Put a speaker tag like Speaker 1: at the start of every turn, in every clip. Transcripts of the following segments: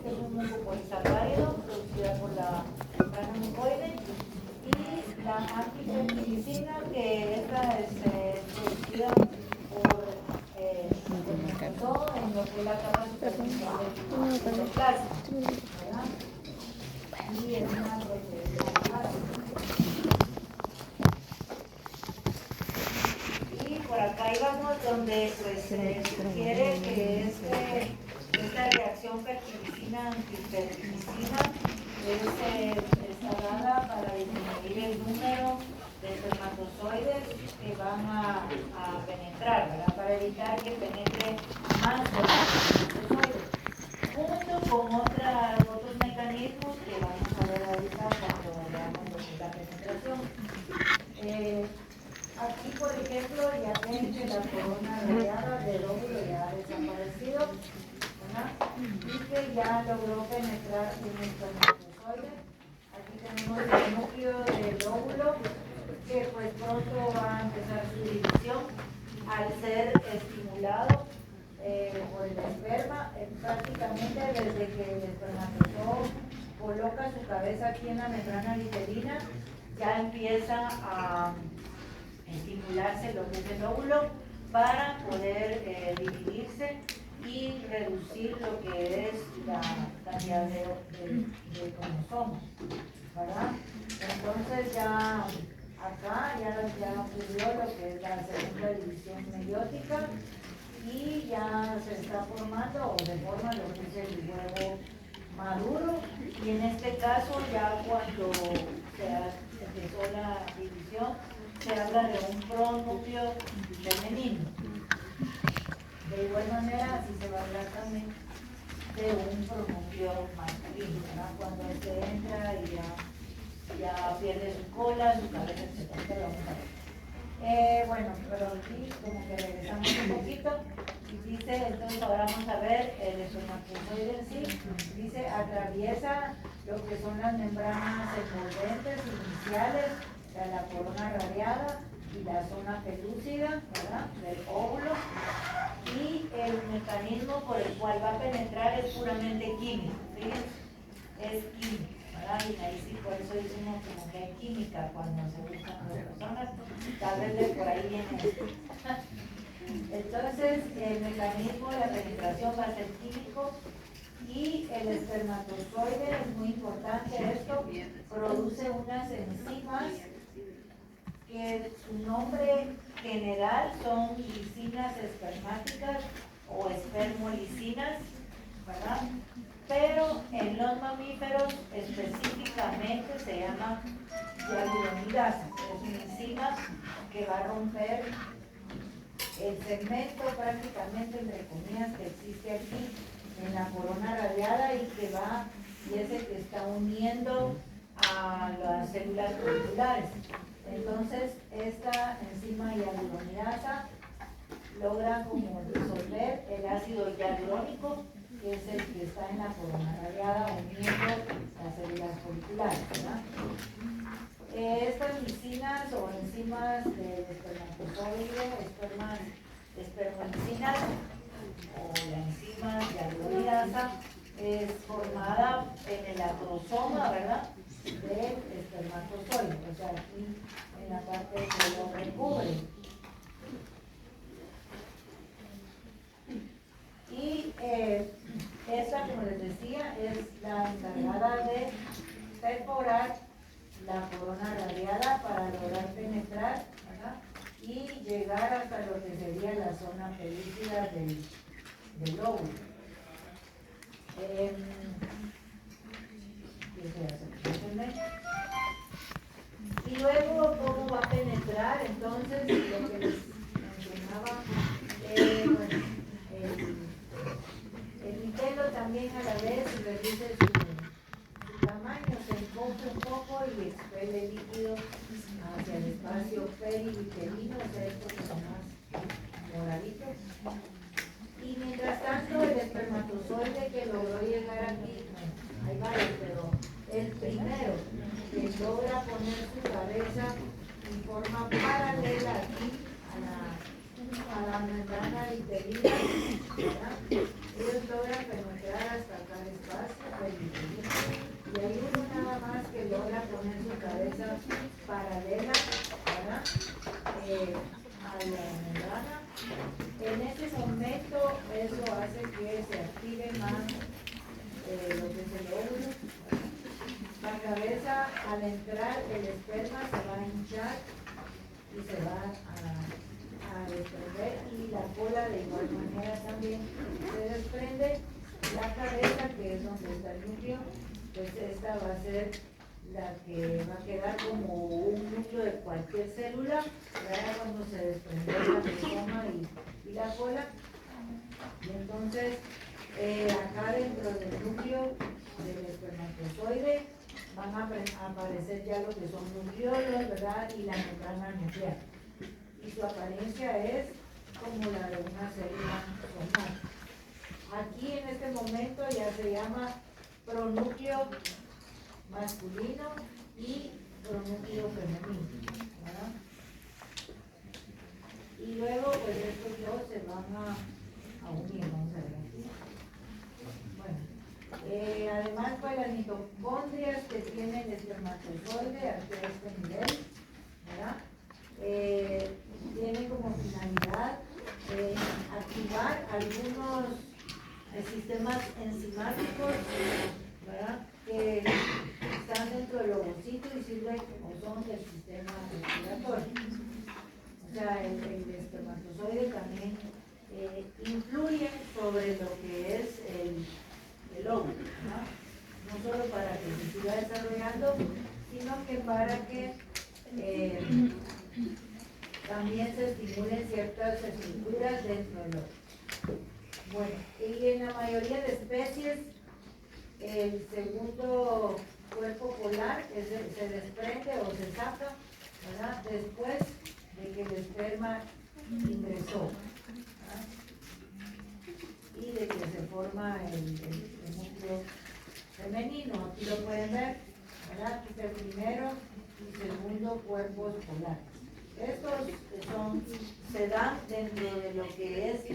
Speaker 1: que es un mucopolisacárido producida por la membrana mucoide, y la antipenicilina, que esta es producida por todo en lo que es la capa superficial del citoplasma, ¿verdad? Y es una proteína. Y por acá íbamos donde pues, sugiere que esta reacción fertilicina-antifertilicina está dada para disminuir el número de espermatozoides que van a penetrar, ¿verdad? Para evitar que penetre más espermatozoides, junto con otros mecanismos que vamos a ver ahorita cuando veamos lo que es la penetración. Aquí, por ejemplo, ya ven que la corona radiada del óvulo ya ha desaparecido, ¿verdad? Y que ya logró penetrar en el espermatozoide. Aquí tenemos el núcleo del óvulo, que pues pronto va a empezar su división al ser estimulado por el esperma. Prácticamente desde que el espermatozoide coloca su cabeza aquí en la membrana literina, ya empieza a estimularse lo que es el óvulo para poder dividirse y reducir lo que es la cantidad de cromosomas, ¿verdad? Entonces ya acá ya ocurrió lo que es la segunda división meiótica y ya se está formando o se forma lo que es el huevo maduro, y en este caso ya cuando se empezó la división se habla de un pronúcleo femenino. De igual manera, así se va a hablar también de un pronúcleo masculino, ¿verdad? Cuando este entra y ya pierde su cola, su cabeza, etc. Vamos a ver. Bueno, pero aquí como que regresamos un poquito y dice, entonces ahora vamos a ver el espermatozoide en sí. Dice, atraviesa lo que son las membranas envolventes iniciales, la corona radiada y la zona pelúcida, ¿verdad?, del óvulo, y el mecanismo por el cual va a penetrar es puramente químico, fíjense, es químico, ¿verdad? Y ahí sí, por eso decimos como que hay química cuando se buscan las personas, tal vez de por ahí viene esto. Entonces, el mecanismo de la penetración va a ser químico, y el espermatozoide, es muy importante esto, produce unas enzimas que su nombre general son lisinas espermáticas o espermolisinas, ¿verdad? Pero en los mamíferos específicamente se llama hialuronidasa. Es una enzima que va a romper el segmento prácticamente, entre comillas, que existe aquí en la corona radiada y es el que está uniendo a las células moleculares. Entonces, esta enzima hialuronidasa logra como disolver el ácido hialurónico, que es el que está en la corona radiada uniendo las células moleculares, ¿verdad? Estas lisinas o enzimas del espermatozoide, espermolisinas o la enzima hialuronidasa, es formada en el acrosoma, ¿verdad?, del espermatozoide, o sea, aquí en la parte que lo recubre. Y esta, como les decía, es la encargada de perforar la corona radiada para lograr penetrar, ¿verdad?, y llegar hasta lo que sería la zona pelúcida del óvulo. Y luego, ¿cómo va a penetrar? Entonces, lo que les mencionaba, bueno, el mitelo también a la vez reduce su tamaño, se encoge un poco y expele líquido hacia el espacio perivitelino, o sea, estos que son más moraditos. Y mientras tanto, el espermatozoide que logró llegar aquí, hay varios, pero el primero que logra poner su cabeza en forma paralela aquí a la membrana literina, ¿verdad? Ellos logran penetrar hasta tal espacio y hay uno nada más que logra poner su cabeza paralela, ¿verdad? A la membrana. En ese momento eso hace que se active más lo que es el óvulo. La cabeza, al entrar el esperma, se va a hinchar y se va a desprender, y la cola de igual manera también se desprende. La cabeza, que es donde está el núcleo, pues esta va a ser la que va a quedar como un núcleo de cualquier célula, ¿verdad? Cuando se desprende la rizoma y la cola. Y entonces, acá dentro del núcleo del espermatozoide van a aparecer ya lo que son nucleolos, ¿verdad? Y la membrana nuclear. Y su apariencia es como la de una célula somal. Aquí en este momento ya se llama pronúcleo masculino y pronúcleo femenino, ¿verdad? Y luego pues estos dos se van a unir, vamos a ver aquí. Bueno, además pues las mitocondrias que tiene el espermatozoide hasta este nivel, ¿verdad? Tiene como finalidad activar algunos sistemas enzimáticos, ¿verdad? Que están dentro del ovocito y sirven como son del sistema respiratorio. O sea, el espermatozoide también influye sobre lo que es el óvulo, ¿no? No solo para que se siga desarrollando, sino que para que también se estimulen ciertas estructuras dentro del óvulo. Bueno, y en la mayoría de especies, el segundo cuerpo polar se desprende o se saca, ¿verdad? Después de que el esperma ingresó, ¿verdad? Y de que se forma el núcleo femenino. Aquí lo pueden ver, ¿verdad? Aquí está el primero y segundo cuerpos polares. Estos se dan dentro de lo que es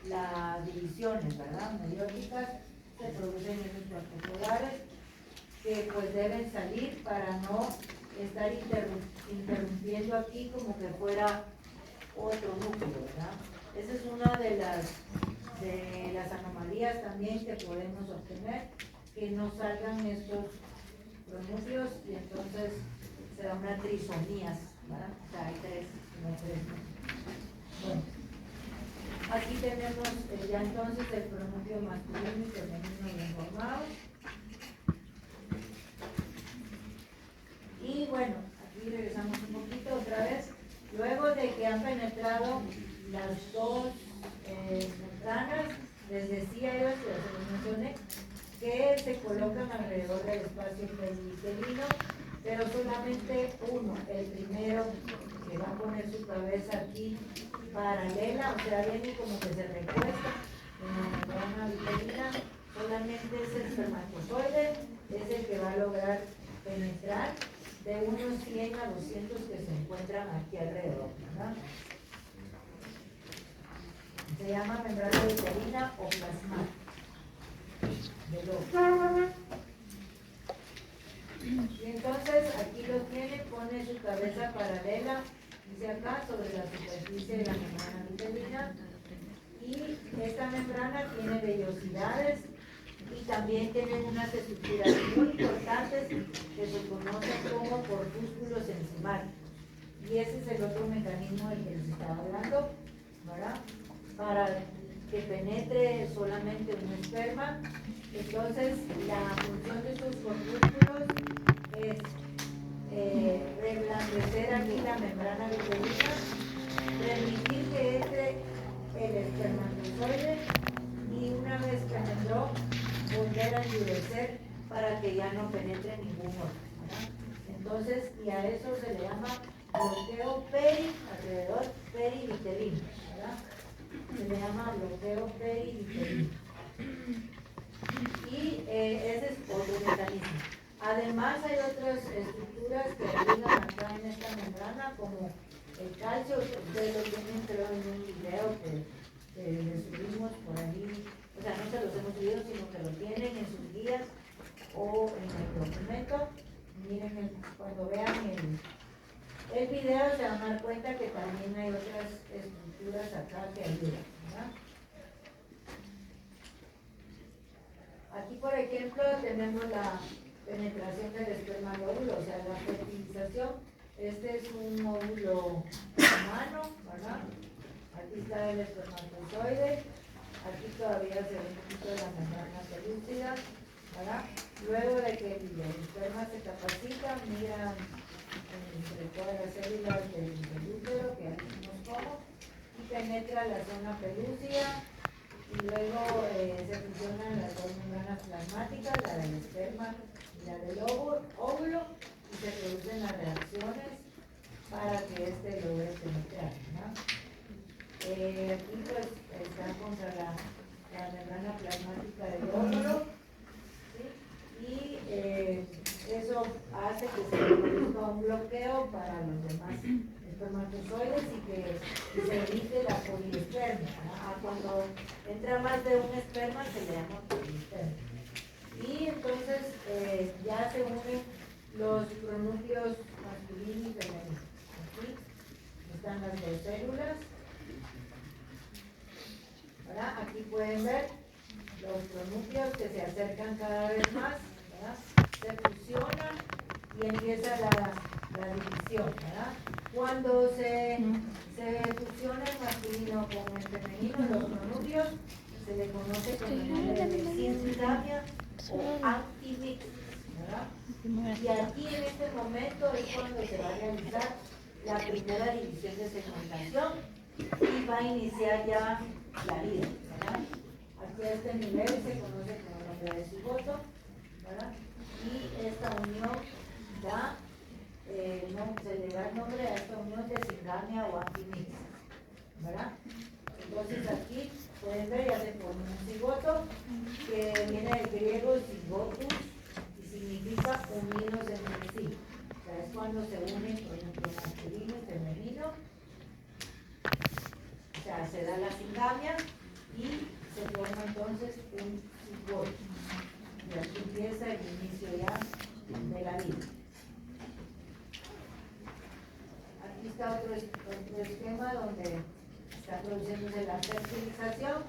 Speaker 1: las divisiones, ¿verdad? Meióticas, se producen en los cuerpos polares, que pues deben salir para no estar interrumpiendo aquí como que fuera otro núcleo, ¿verdad? Esa es una de las anomalías también que podemos obtener, que no salgan estos pronúcleos y entonces se da una trisomías, ¿verdad? O sea, hay tres, no tres. Bueno, aquí tenemos ya entonces el pronúcleo masculino y femenino bien formados. Y bueno, aquí regresamos un poquito otra vez. Luego de que han penetrado las dos membranas, les decía yo, que les mencioné, que se colocan alrededor del espacio perivitelino, pero solamente uno, el primero, que va a poner su cabeza aquí paralela, o sea, viene como que se recuesta en la membrana vitelina. Solamente ese espermatozoide es el que va a lograr penetrar de unos 100 a 200 que se encuentran aquí alrededor, ¿verdad? Se llama membrana vitelina o plasmática del óvulo. Y entonces aquí lo tiene, pone su cabeza paralela, dice acá, sobre la superficie de la membrana vitelina. Y esta membrana tiene vellosidades y también tienen unas estructuras muy importantes que se conocen como corpúsculos enzimáticos. Y ese es el otro mecanismo del que les estaba hablando, ¿verdad? Para que penetre solamente un esperma. Entonces, la función de estos corpúsculos es reblandecer aquí la membrana vitelina, permitir que entre el espermatozoide y una vez que entró, volver a endurecer para que ya no penetre ningún otro, ¿verdad? Entonces, y a eso se le llama bloqueo alrededor perivitelino, ¿verdad? Se le llama bloqueo perivitelino. Y ese es otro mecanismo. Además hay otras estructuras que ayudan acá en esta membrana, como el calcio. Ustedes lo tienen, creo, en un video que les subimos por ahí. O sea, no se los hemos subido, sino que lo tienen en sus guías, miren, cuando vean el video se van a dar cuenta que también hay otras estructuras acá que ayudan, ¿verdad? Aquí, por ejemplo, tenemos la penetración del esperma al óvulo, o sea, la fertilización. Este es un óvulo humano, ¿verdad? Aquí está el espermatozoide. Aquí todavía se ve un poquito de la membrana pelúcida, ¿verdad? Luego de que el esperma se capacita, miran entre todas las células del útero, que aquí nos como, y penetra la zona pelúcida. Y luego se fusionan las dos membranas plasmáticas, la del esperma y la del óvulo, y se producen las reacciones para que éste logre penetrar, ¿no? Aquí pues está contra la membrana plasmática del óvulo, ¿sí? Y eso hace que se produzca un bloqueo para los demás espermatozoides y se evite la poliespermia, ¿no? Cuando entra más de un esperma se le llama poliespermia. Y entonces ya se unen los pronúcleos masculino y femenino. Aquí están las dos células, ¿verdad? Aquí pueden ver los pronúcleos que se acercan cada vez más, ¿verdad? Se fusionan y empieza la división, ¿verdad? Cuando se fusiona el masculino con el femenino, los pronúcleos, se le conoce como el nombre de singamia o antimix, ¿verdad? Y aquí en este momento es cuando se va a realizar la primera división de segmentación y va a iniciar ya la vida, ¿verdad? Aquí a este nivel se conoce como el nombre de cigoto, ¿verdad? Y esta unión da, se le da el nombre a esta unión de singamia o antimix, ¿verdad? Entonces aquí pueden ver, ya se pone un cigoto que viene del griego cigotus y significa unidos entre sí. O sea, es cuando se unen, por ejemplo, masculino y femenino. O sea, se da la singamia y se forma entonces un cigoto. Y aquí empieza el inicio ya de la vida. Aquí está otro esquema donde está produciéndose la fertilización.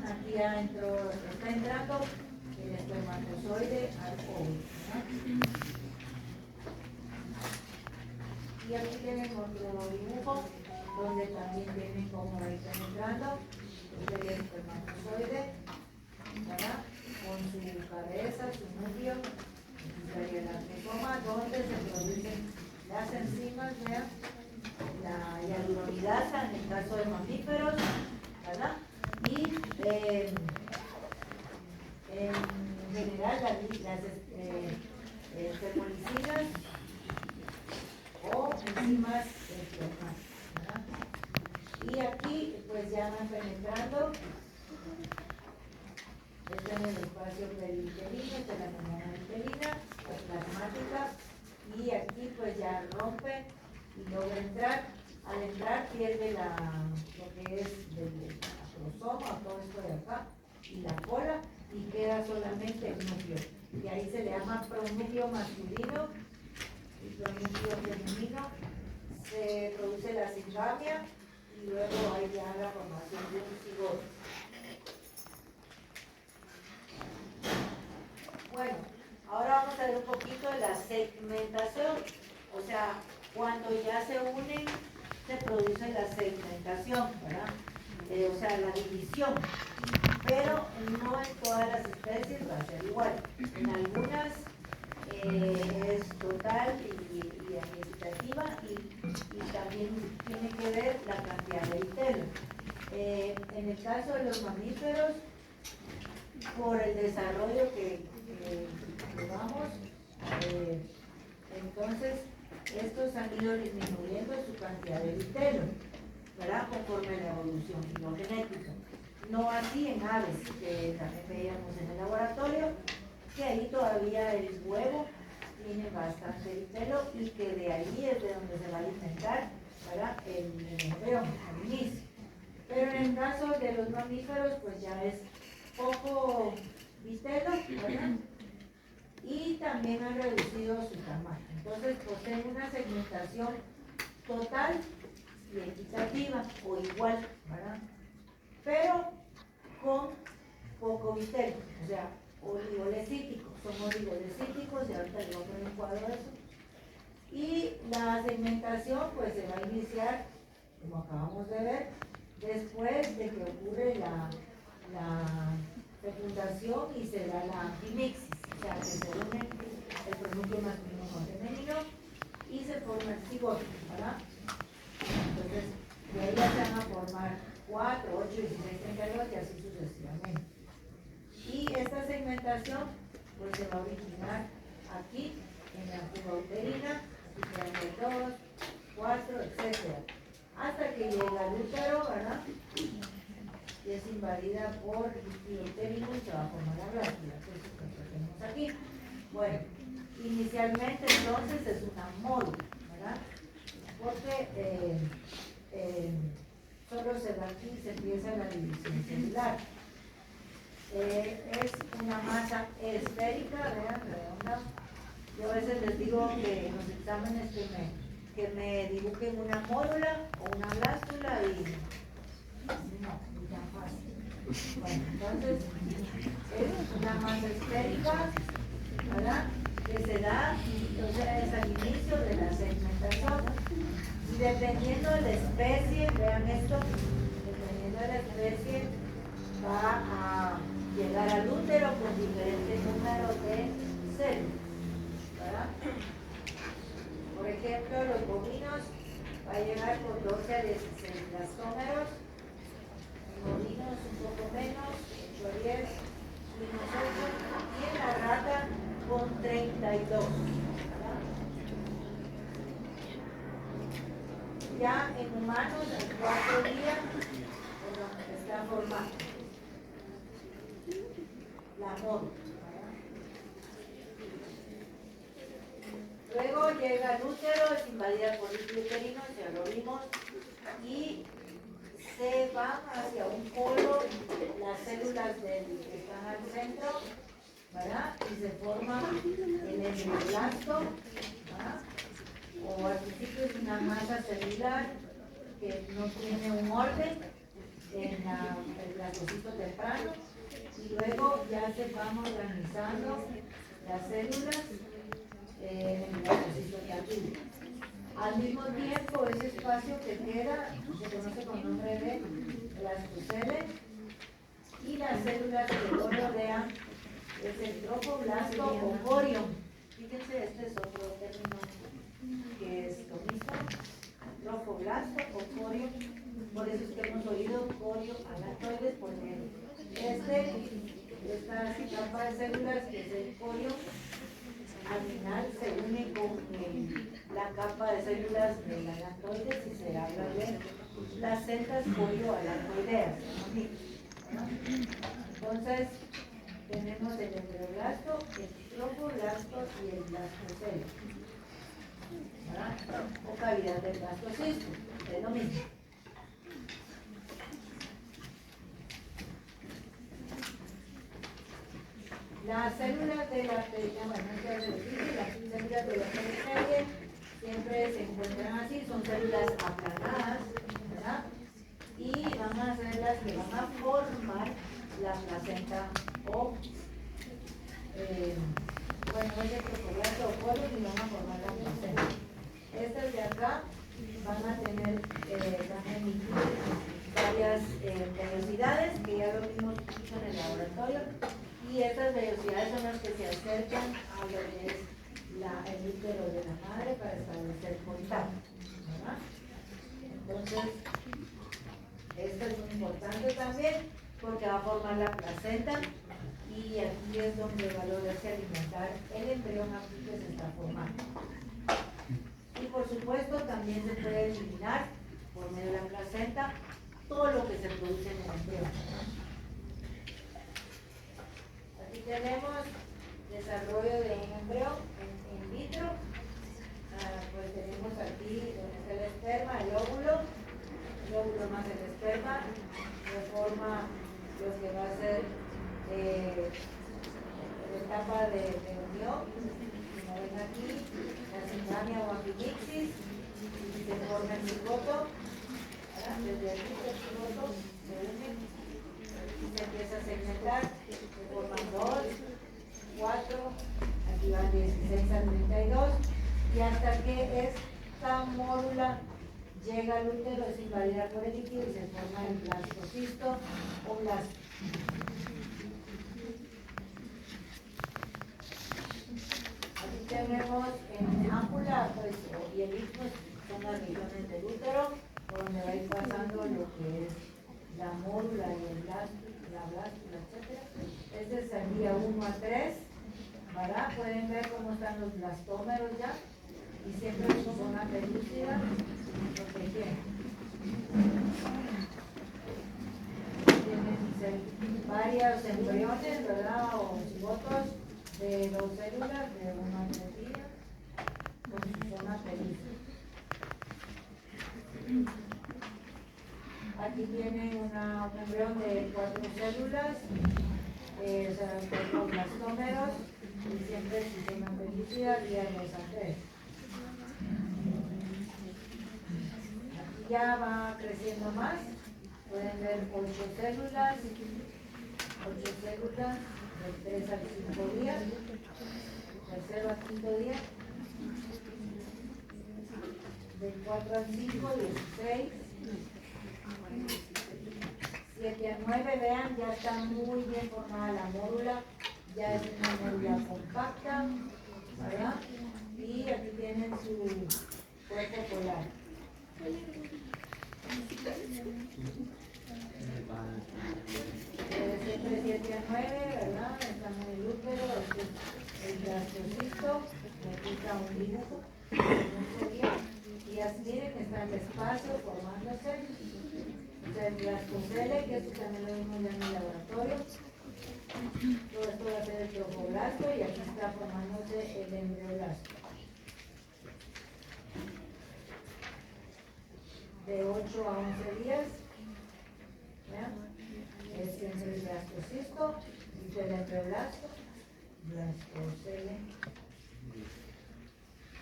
Speaker 1: Aquí ya está entrando el espermatozoide al óvulo, ¿no? Y aquí tienen otro dibujo donde también tienen cómo va a ir penetrando el espermatozoide, ¿verdad? Con su cabeza, su núcleo, y el artesoma, donde se producen las enzimas, vean, la hialuronidasa en el caso de mamíferos, ¿verdad? Y en general las termolicinas o enzimas espermáticas, ¿verdad? Y aquí pues ya van penetrando. Está en el espacio perivitelino, está en la membrana vitelina, la plasmática, y aquí pues ya rompe y logra entrar. Al entrar pierde lo que es del acrosoma, todo esto de acá, y la cola, y queda solamente el núcleo. Y ahí se le llama pronúcleo masculino y pronúcleo femenino. Se produce la singamia y luego hay ya la formación de un cigoto. Bueno, ahora vamos a ver un poquito de la segmentación. O sea, cuando ya se unen, se produce la segmentación, ¿verdad? O sea, la división. Pero no en todas las especies va a ser igual. En algunas es total y equitativa y también tiene que ver la cantidad de vitelo. En el caso de los mamíferos, por el desarrollo que llevamos, entonces estos han ido disminuyendo su cantidad de vitelo, ¿verdad? Conforme a la evolución filogenética. No así en aves, que también veíamos en el laboratorio, que ahí todavía el huevo tiene bastante vitelo y que de ahí es de donde se va a alimentar, ¿verdad? El embrión al inicio. Pero en el caso de los mamíferos, pues ya es poco vitelo, ¿verdad? Y también también han reducido su tamaño. Entonces poseen una segmentación total y equitativa o igual, ¿verdad? Pero con poco vitelo, o sea, oligolecíticos, son oligolecíticos y ahorita les voy a poner un cuadro de eso. Y la segmentación pues se va a iniciar, como acabamos de ver, después de que ocurre la fecundación y se da la antimixis, o sea, que se une el producto masculino con femenino y se forma el cigoto, ¿verdad? Entonces, de ahí ya se van a formar 4, 8, 16 tentáculos y así sucesivamente. Y esta segmentación pues se va a originar aquí, en la fuga uterina, aquí quedan 2, 4, etc. Hasta que llega al útero, ¿verdad? Y es invadida por el líquido uterino y se va a formar la glándula, que es lo que tenemos aquí. Bueno, inicialmente entonces es una módula, ¿verdad? Porque solo se da aquí y se empieza la división celular. Es una masa esférica, vean, redonda. Yo a veces les digo que en los exámenes que me dibujen una módula o una blástula y no, ni tan fácil. Bueno, entonces es una masa esférica, ¿verdad? Que se da, o sea, es al inicio de la segmentación. Y dependiendo de la especie, vean esto, dependiendo de la especie, va a llegar al útero con diferentes números de células, ¿verdad? Por ejemplo, los bovinos va a llegar con 12 a 16 blastómeros, bovinos un poco menos, 8 a 10, unos 8, y en la rata con 32, ¿verdad? Ya en humanos, al 4 días, está formando la módula. Luego llega al útero, es invadida por el uterino, ya lo vimos, y se van hacia un polo las células que están al centro, ¿verdad? Y se forma el embrioblasto, ¿verdad? O al principio es una masa celular que no tiene un orden en el blastocito temprano, y luego ya se van organizando las células en el blastocito tardío. Al mismo tiempo, ese espacio que queda se conoce con nombre de blastocele, y las células que lo rodean es el trofoblasto o corion. Fíjense, este es otro término que es lo mismo, trofoblasto o corion. Por eso es que hemos oído corioalactoides, porque esta capa de células que es el corion, al final se une con la capa de células de galactoides y se habla de las celdas corioalactoideas. Entonces, tenemos el embrioblasto, el trofoblasto y el blastocele, ¿verdad? O cavidad del blastocisto, es lo mismo. Las células de la las células de la periferia siempre se encuentran así, son células aplanadas, ¿verdad? Y van a ser las que van a formar la placenta o, bueno, es el trofoblasto o corion y van a formar la placenta. Estas de acá van a tener también varias velocidades que ya lo vimos mucho en el laboratorio. Y estas velocidades son las que se acercan a lo que es el útero de la madre para establecer contacto, ¿verdad? Entonces, esto es muy importante también porque va a formar la placenta y aquí es donde va a lograrse alimentar el embrión aquí que se está formando. Y por supuesto también se puede eliminar por medio de la placenta todo lo que se produce en el embrión. Aquí tenemos desarrollo de un embrión in vitro. Pues tenemos aquí donde está el esperma, el óvulo más el esperma, que forma lo que va a ser el etapa de unión, como ven aquí, la sindamia o apimixis, y se forma el cigoto, ¿verdad? Desde aquí el cigoto se une, se empieza a segmentar, se forman 2, 4, aquí van 16 a 32, y hasta que esta mórula llega al útero, es invadida por el líquido y se forma el blastocisto o blasto. Aquí tenemos en ámpula, pues, y el istmo son las regiones del útero, por donde va a ir pasando lo que es la mórula y el blasto, la blástula, etc. Este es el día 1 a 3, ¿verdad? Pueden ver cómo están los blastómeros ya, y siempre en su zona pelúcida, tienen varios embriones, ¿verdad? O cigotos de 2 células de 1 a 3 días con su zona pelúcida. Aquí tienen un embrión de 4 células, o sea, 4 blastómeros, y siempre su zona pelúcida día 2 a 3. Ya va creciendo más, pueden ver 8 células de 3 al 5 días, tercero al 5 día, de 4 al 5, 16, 7 a 9, vean, ya está muy bien formada la mórula, ya es una mórula compacta, ¿verdad? Y aquí tienen su cuerpo polar. Siempre 7 a 9, ¿verdad? Están en el útero, este es el blastocisto, me quita un dibujo, y así miren, está el espacio formándose. O sea, el blastocele, que esto también lo vimos ya en el laboratorio. Todo esto va a ser el tromboblasto y aquí está formándose el embrioblasto. De 8 a 11 días, ¿vean? Es siempre el blastocisto y el embrioblasto, blastocele.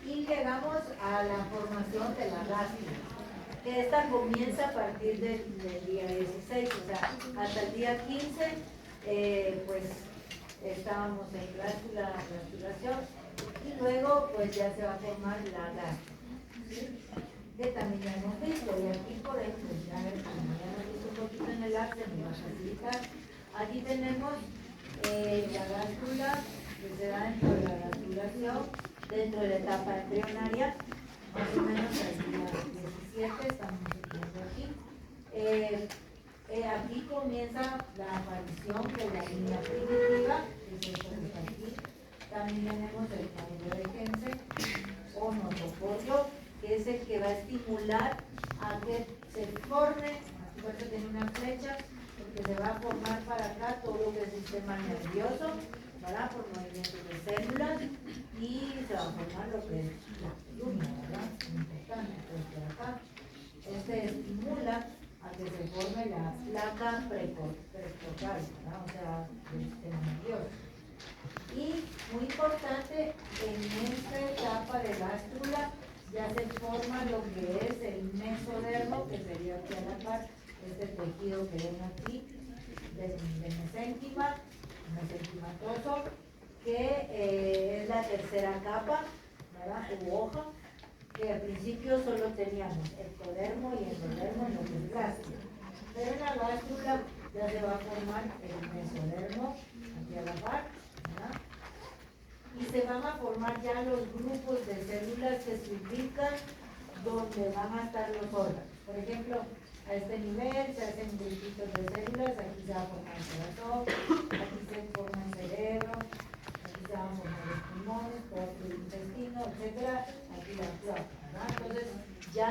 Speaker 1: Y llegamos a la formación de la blástula, que esta comienza a partir del día 16, o sea, hasta el día 15, pues estábamos en blastulación, y luego pues ya se va a formar la blástula, ¿sí? Que también ya hemos visto, y aquí por ejemplo, ya hemos visto un poquito en el arte, me va a facilitar. Aquí tenemos la blástula que se da dentro de la blastulación, dentro de la etapa embrionaria, más o menos al día 17, estamos viendo aquí. Aquí comienza la aparición de la línea primitiva, que es esto que está aquí. También tenemos el cabello de Hense o notocordio, que es el que va a estimular a que se forme, aquí por eso tiene una flecha, porque se va a formar para acá todo lo que es el sistema nervioso, ¿verdad? Por movimientos de células, y se va a formar lo que es la columna, ¿verdad? Importante, pues por acá. Este estimula a que se forme la placa precordial, ¿verdad? O sea, del sistema nervioso. Y muy importante, en esta etapa de blástula ya se forma lo que es el mesodermo, que sería aquí a la par, este tejido que ven aquí, de mesenquimatoso, que es la tercera capa, ¿verdad? U hoja, que al principio solo teníamos ectodermo y endodermo en lo que es blástula. Pero en la blástula ya se va a formar el mesodermo, aquí a la par, ¿verdad? Y se van a formar ya los grupos de células que se ubican donde van a estar los órganos. Por ejemplo, a este nivel se hacen grupitos de células, aquí se va a formar el corazón, aquí se forma el cerebro, aquí se van a formar los pulmones, todo el intestino, etc. Aquí la flora, ¿verdad? Entonces ya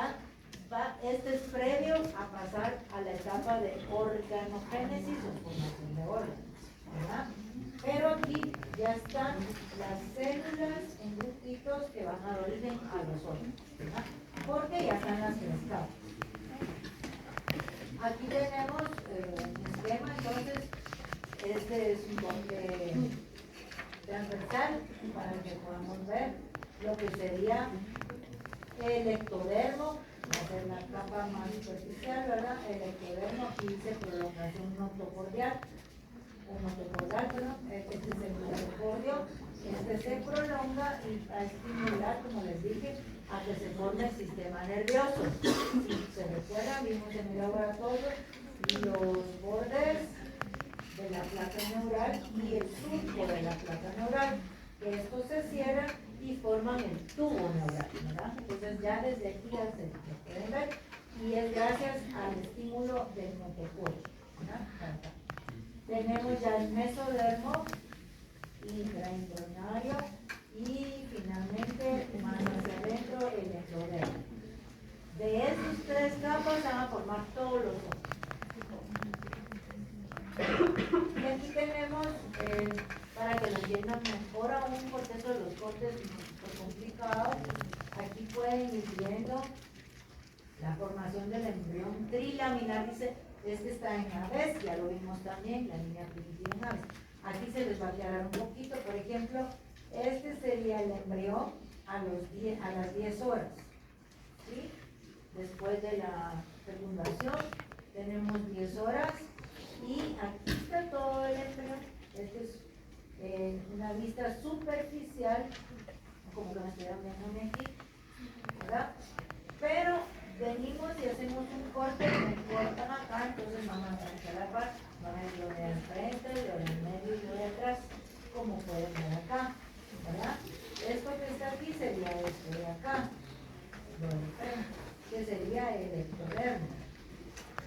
Speaker 1: este es previo a pasar a la etapa de organogénesis o formación de órganos, ¿verdad? Pero aquí ya están las células en grupitos que van a dar origen a los órganos, ¿verdad? Porque ya están las tres capas. Aquí tenemos un esquema, entonces, este es un corte, vean lo que sería el ectodermo, va a ser la capa más superficial, ¿verdad? El ectodermo, aquí dice prolongación notocordial, perdón, este es el notocordio, este se prolonga y va a estimular, como les dije, a que se forme el sistema nervioso. Si se recuerdan, vimos en el laboratorio los bordes de la placa neural y el surco de la placa neural, que estos se cierran y forman el tubo neural, ¿verdad? Entonces ya desde aquí ya se lo pueden ver y es gracias al estímulo del notocordio, ¿verdad? Tenemos ya el mesodermo, intraembrionario y finalmente más hacia adentro el endodermo. De esas tres capas se van a formar todos los ojos. Y aquí tenemos, para que lo entiendan mejor aún, porque eso de los cortes es un poco complicado, aquí pueden ir viendo la formación del embrión trilaminar, dice, este está en aves, ya lo vimos también, la línea primitiva en aves. Aquí se les va a aclarar un poquito, por ejemplo, este sería el embrión a las 10 horas, ¿sí? Después de la fecundación, tenemos 10 horas, y aquí está todo el embrión. Este es una vista superficial, como que me estuvieran viendo aquí, ¿verdad? Pero venimos y hacemos un corte, me cortan acá, entonces vamos a hacer la parte, van a ver lo de enfrente, lo de medio y lo de atrás, como pueden ver acá, ¿verdad? Esto que está aquí sería esto de acá, lo de frente, que sería el ectodermo,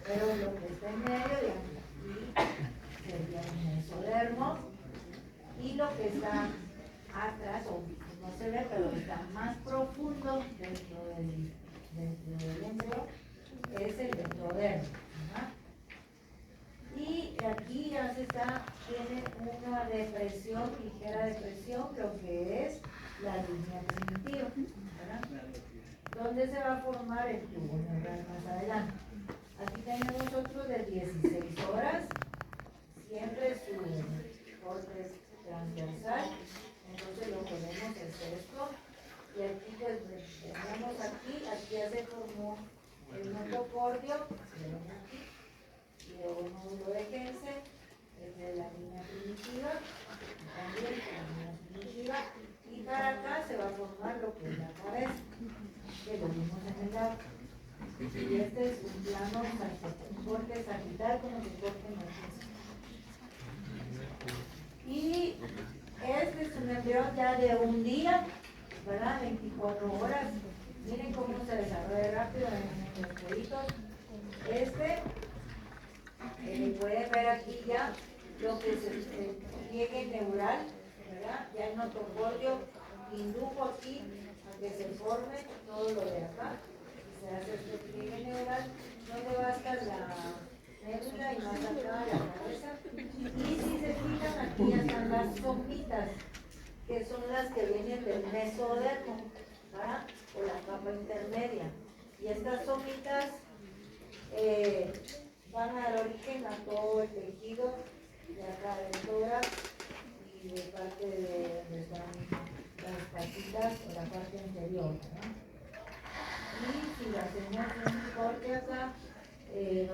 Speaker 1: pero lo que está en medio de aquí sería el mesodermo, y lo que está atrás, o no se ve, pero está más profundo dentro del embrión, es el endodermo, ¿verdad? Y aquí ya tiene una depresión, ligera depresión, lo que es la línea primitiva, ¿verdad? Donde se va a formar el tubo neural más adelante. Aquí tenemos otro de 16 horas, siempre su corte es transversal, entonces lo que vemos es esto, y aquí pues tenemos aquí ya se formó el notocordio, y luego un módulo de Hensen, es de la línea primitiva, también la línea primitiva, y para acá se va a formar lo que es la cabeza, que lo vimos en el lado. Y este es un plano, un corte sagital como se corta en el piso. Y este es un embrión ya de un día, ¿verdad? 24 horas. Miren cómo se desarrolla rápido en los jueguitos. Pueden ver aquí ya lo que es el pliegue neural, ¿verdad? Ya el notocordio indujo aquí a que se forme todo lo de acá. Se hace este pliegue neural, donde va a estar la médula y más acá la cabeza. Y si se fijan, aquí ya están las somitas, que son las que vienen del mesodermo, ¿verdad? O la capa intermedia. Y estas somitas van a dar origen a todo el tejido de acá del tórax y de parte de donde están las patitas o la parte anterior, ¿verdad? Y si hacemos un corte acá,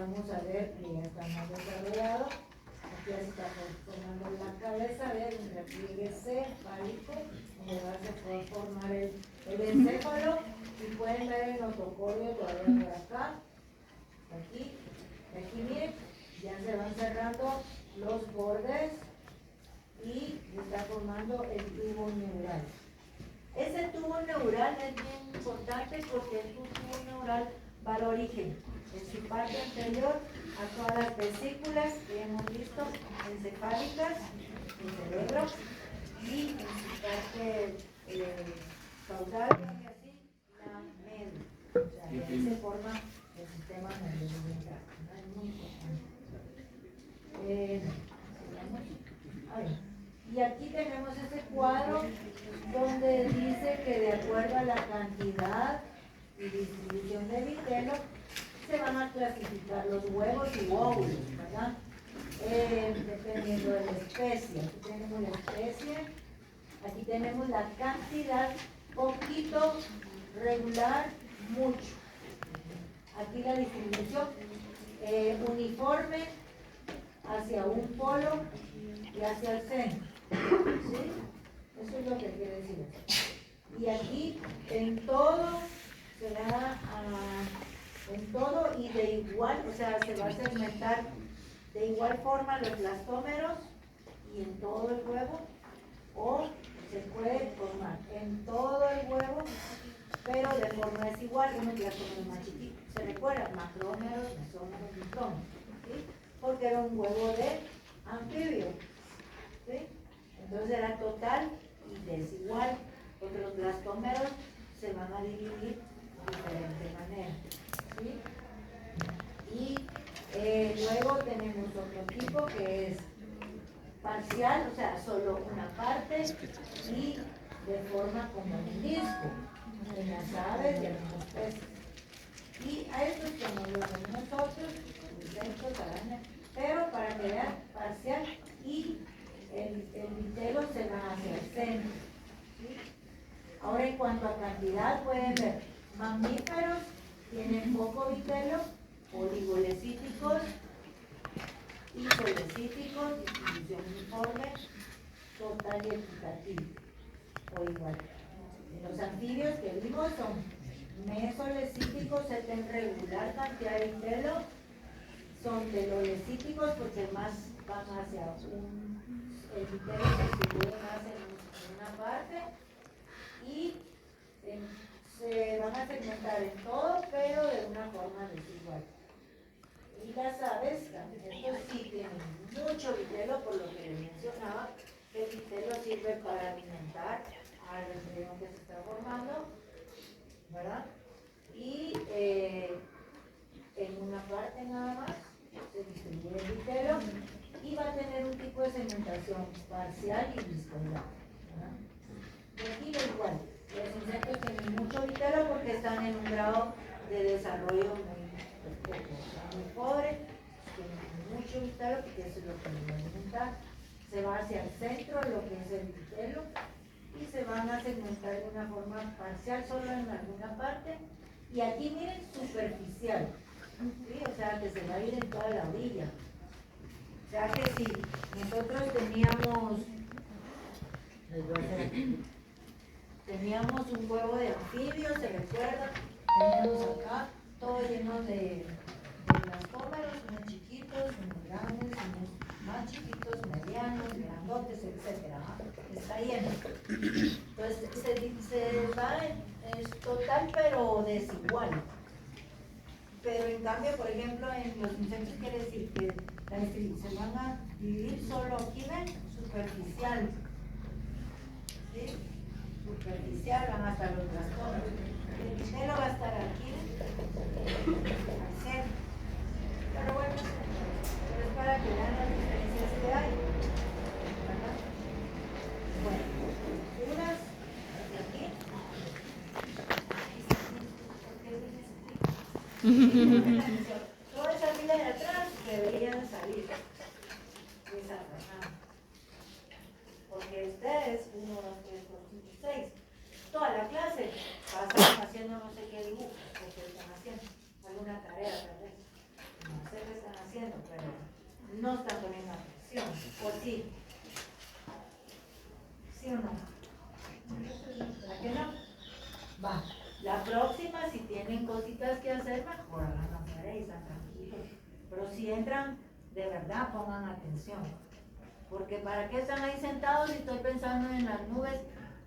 Speaker 1: vamos a ver que ya está más desarrollado. Aquí ya se está formando la cabeza, vean, un repliegue cefálico, donde va a formar el encéfalo, y pueden ver el notocordio todavía por acá, aquí miren, ya se van cerrando los bordes y está formando el tubo neural. Ese tubo neural es bien importante porque el tubo neural va al origen, en su parte anterior, a todas las vesículas que hemos visto encefálicas, el cerebro, y en su parte caudal, y así, la médula. O sea, de ahí se forma el sistema nervioso central. Es muy importante. Y aquí tenemos ese cuadro donde dice que de acuerdo a la cantidad y distribución de vitelo se van a clasificar los huevos y óvulos, ¿verdad? Dependiendo de la especie. Aquí tenemos la especie, aquí tenemos la cantidad poquito, regular, mucho. Aquí la distribución, uniforme hacia un polo y hacia el centro. ¿Sí? Eso es lo que quiere decir. Y aquí en todo se da en todo y de igual, o sea, se va a segmentar de igual forma los blastómeros y en todo el huevo, o se puede formar en todo el huevo, pero de forma desigual, unos blastómeros más chiquitos. Se recuerda, macrómeros, mesómeros, micrómeros, ¿sí? Porque era un huevo de anfibio, ¿sí? Entonces era total y desigual, porque los blastómeros se van a dividir de diferente manera, ¿sí? Y luego tenemos otro tipo que es parcial, o sea, solo una parte y de forma como un disco, en las aves y en los peces. Y a estos como lo ven nosotros, insectos, arañas, pero para que vean parcial y el vitelo se va hacia el centro, ¿sí? Ahora en cuanto a cantidad pueden ver, mamíferos tienen poco vitelo, oligolecíticos y colecíticos, distribución uniforme, total y equitativo, o igual. Los anfibios que vimos son mesolecíticos, se ten regular cantidad de vitelo, son telolecíticos porque más van hacia el vitelo se distribuye más en una parte y se van a segmentar en todo, pero de una forma desigual. Y las aves, estos sí tienen mucho vitelo, por lo que les mencionaba, que el vitelo sirve para alimentar al embrión que se está formando, ¿verdad? Y en una parte nada más se distribuye el vitelo y va a tener un tipo de segmentación parcial y viscoidal, ¿verdad? Y aquí lo igual, los insectos tienen mucho vitelo porque están en un grado de desarrollo muy pobre, tienen mucho vitelo porque eso es lo que les va a alimentar. Se va hacia el centro, lo que es el vitelo, y se van a segmentar de una forma parcial solo en alguna parte. Y aquí miren, superficial, ¿sí? O sea que se va a ir en toda la orilla. O sea que si nosotros teníamos un huevo de anfibio, ¿se recuerda? Teníamos acá todo lleno de blastómeros, unos chiquitos, unos grandes, unos más chiquitos, medianos, grandotes, etc. Está lleno. Entonces se va es total pero desigual. Pero en cambio, por ejemplo, en los insectos quiere decir que la distribución se van a dividir solo aquí, ven, superficial. ¿Sí? Superficial, van a estar los blastómeros. El vitelo va a estar aquí, al centro. Pero bueno, pero es para que vean las diferencias que hay, ¿verdad? Bueno, unas aquí. Toda esa fila de atrás deberían salir de esa rama. Porque ustedes, 1, 2, 3, 4, 5, 6, toda la clase pasan haciendo no sé qué dibujo, porque están haciendo alguna tarea tal vez. No sé qué están haciendo, pero no están poniendo atención. ¿O sí? ¿Sí o no? ¿A qué no? Va. La próxima, si tienen cositas que hacer, mejor hagan la tarea y están tranquilos. Pero si entran, de verdad pongan atención. Porque ¿para qué están ahí sentados si estoy pensando en las nubes,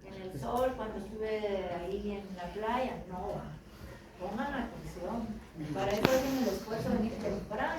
Speaker 1: en el sol, cuando estuve ahí en la playa? No, pongan atención. Para eso hacen el esfuerzo de venir temprano.